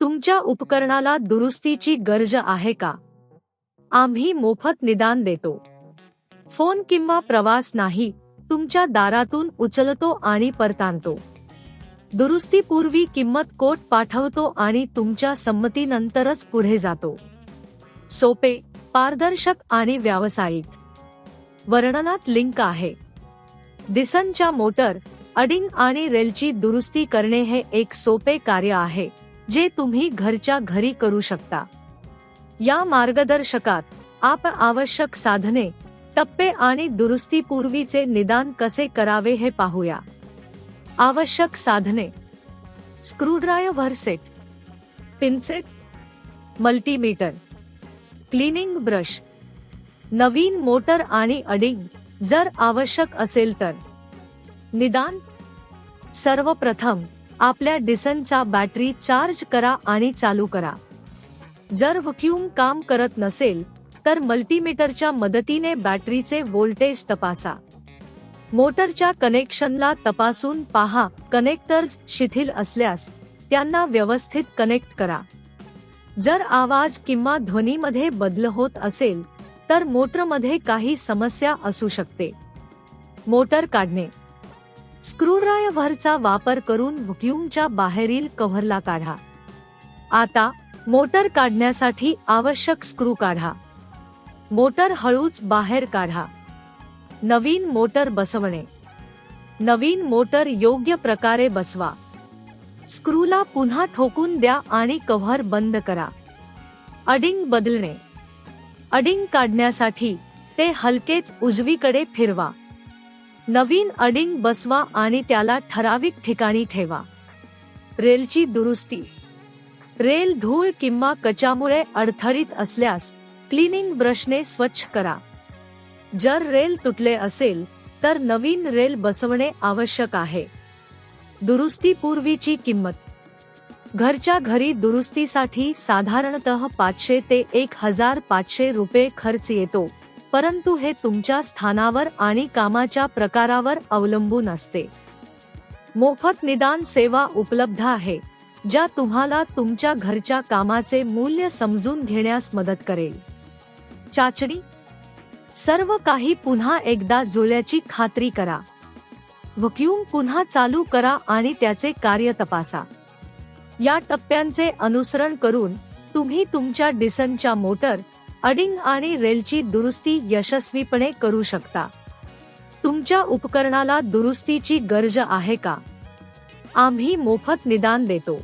तुमच्या उपकरणाला दुरुस्तीची गरज आहे का? आम्ही मोफत निदान देतो. फोन किंवा प्रवास नाही, तुमच्या दारातून उचलतो आणि परतानतो. दुरुस्तीपूर्वी किंमत कोट पाठवतो आणि तुमच्या संमतीनंतरच पुढे जातो. सोपे, पारदर्शक आणि व्यावसायिक. वर्णनात लिंक आहे. डिसनच्या मोटर, अडिंग आणि रेलची दुरुस्ती करणे हे एक सोपे कार्य आहे जे तुम्ही घरच्या घरी करू शकता. या मार्गदर्शकात आपण आवश्यक साधने, टप्पे आणि दुरुस्तीपूर्वीचे निदान कसे करावे हे पाहूया. आवश्यक साधने: स्क्रूड्रायव्हर सेट, पिनसेट, मल्टीमीटर, क्लीनिंग ब्रश, नवीन मोटर आणि अडिंग जर आवश्यक असेल तर. निदान: सर्वप्रथम आपल्या डिसनचा बॅटरी चार्ज करा आणि चालू करा. जर व्हॅक्यूम काम करत नसेल तर मल्टीमीटरच्या मदतीने बॅटरीचे व्होल्टेज तपासा. मोटरच्या कनेक्शनला तपासून पहा. कनेक्टर्स शिथिल असल्यास त्यांना व्यवस्थित कनेक्ट करा. जर आवाज किंवा ध्वनीमध्ये बदल होत असेल तर मोटरमध्ये काही समस्या असू शकते. मोटर काढणे: स्क्रूड्रायव्हरचा वापर करून व्हॅक्यूमच्या बाहेरील कव्हरला काढा. आता मोटर काढण्यासाठी आवश्यक स्क्रू काढा. मोटर हळूच बाहेर काढा. नवीन मोटर बसवणे: नवीन मोटर योग्य प्रकारे बसवा. स्क्रूला पुन्हा ठोकून द्या आणि कव्हर बंद करा. अडिंग बदलणे: अडिंग काढण्यासाठी ते हलकेच उजवीकडे फिरवा. नवीन अडिंग बसवा आणि त्याला ठराविक ठिकाणी ठेवा. रेलची दुरुस्ती: रेल धूळ किंवा कचामुळे अडथळीत असल्यास क्लीनिंग ब्रशने स्वच्छ करा. जर रेल तुटले असेल तर नवीन रेल बसवणे आवश्यक आहे. दुरुस्तीपूर्वीची किंमत: घरच्या घरी दुरुस्तीसाठी साधारणतः 500 ते 1500 रुपये खर्च येतो, परंतु हे तुमच्या स्थानावर आणि कामाच्या प्रकारावर अवलंबून असते. मोफत निदान सेवा उपलब्ध आहे ज्या तुम्हाला तुमच्या घरच्या कामाचे मूल्य समजून घेण्यास मदत करेल. चाचणी: सर्व काही पुन्हा एकदा जुळल्याची खात्री करा. व्हॅक्यूम पुन्हा चालू करा आणि त्याचे कार्य तपासा. या टप्प्यांचे अनुसरण करून तुम्ही तुमच्या डिसनच्या मोटर, अडिंग आणि रेलची दुरुस्ती यशस्वीपणे करू शकता. तुमच्या उपकरणाला दुरुस्तीची गरज आहे का? आम्ही मोफत निदान देतो.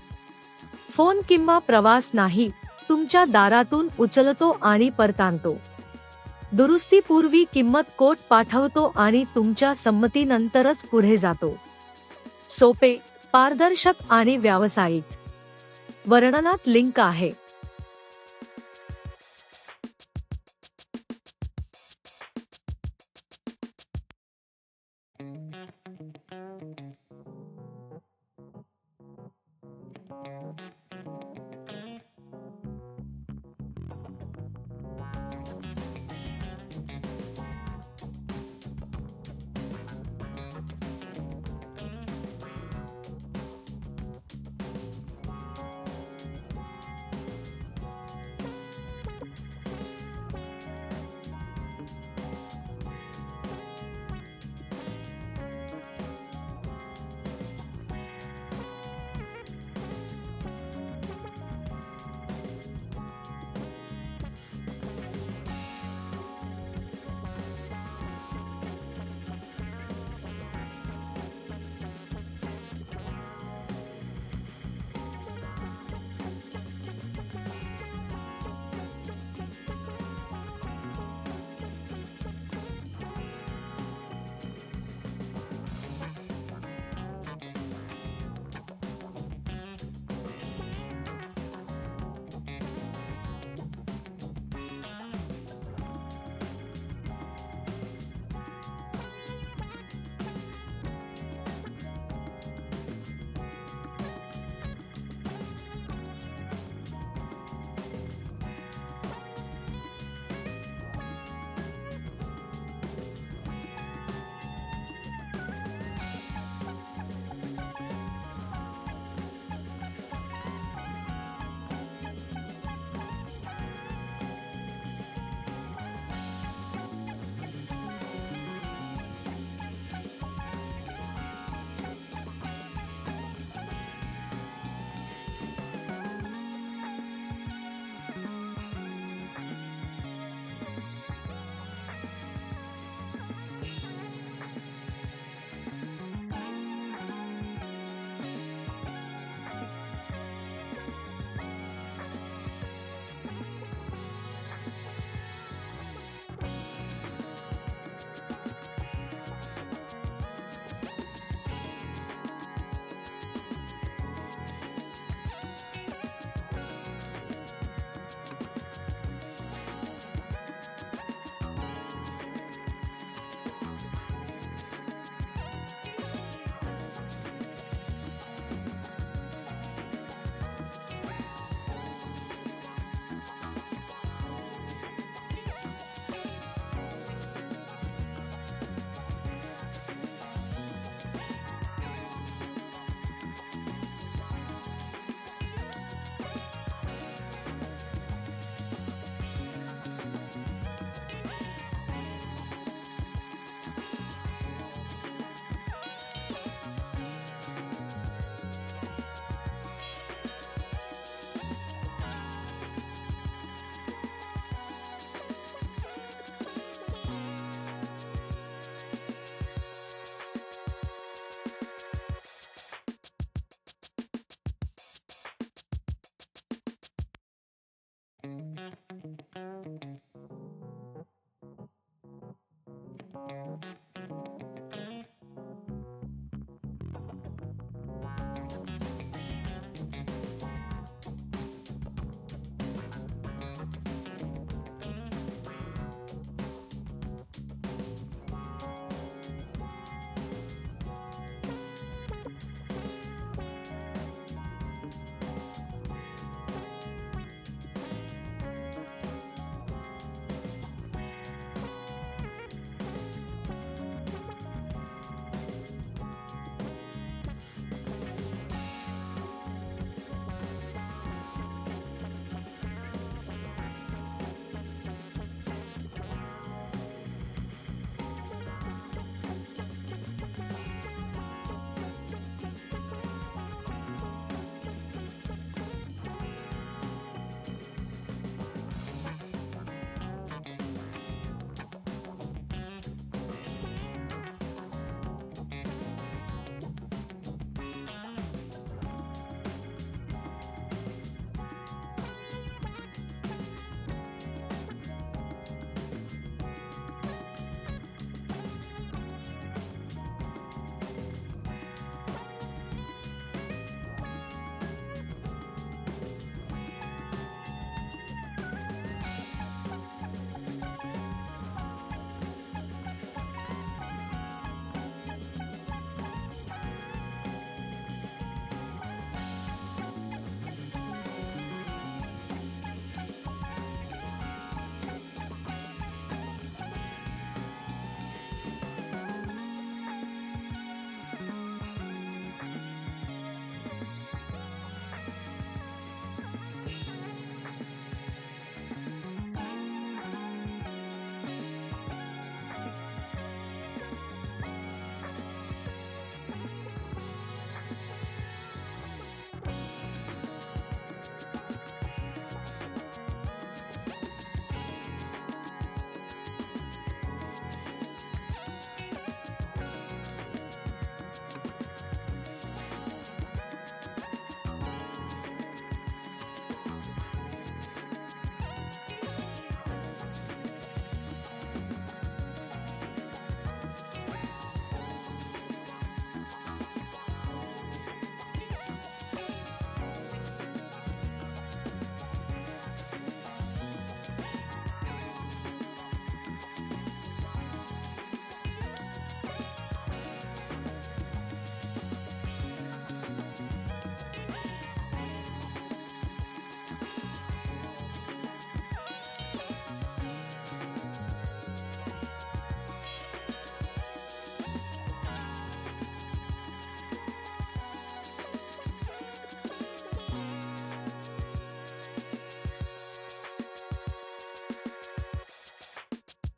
फोन किंवा प्रवास नाही, तुमच्या दारातून उचलतो आणि परतानतो. दुरुस्तीपूर्वी किंमत कोट पाठवतो आणि तुमच्या संमतीनंतरच पुढे जातो. सोपे, पारदर्शक आणि व्यावसायिक. वर्णनात लिंक आहे.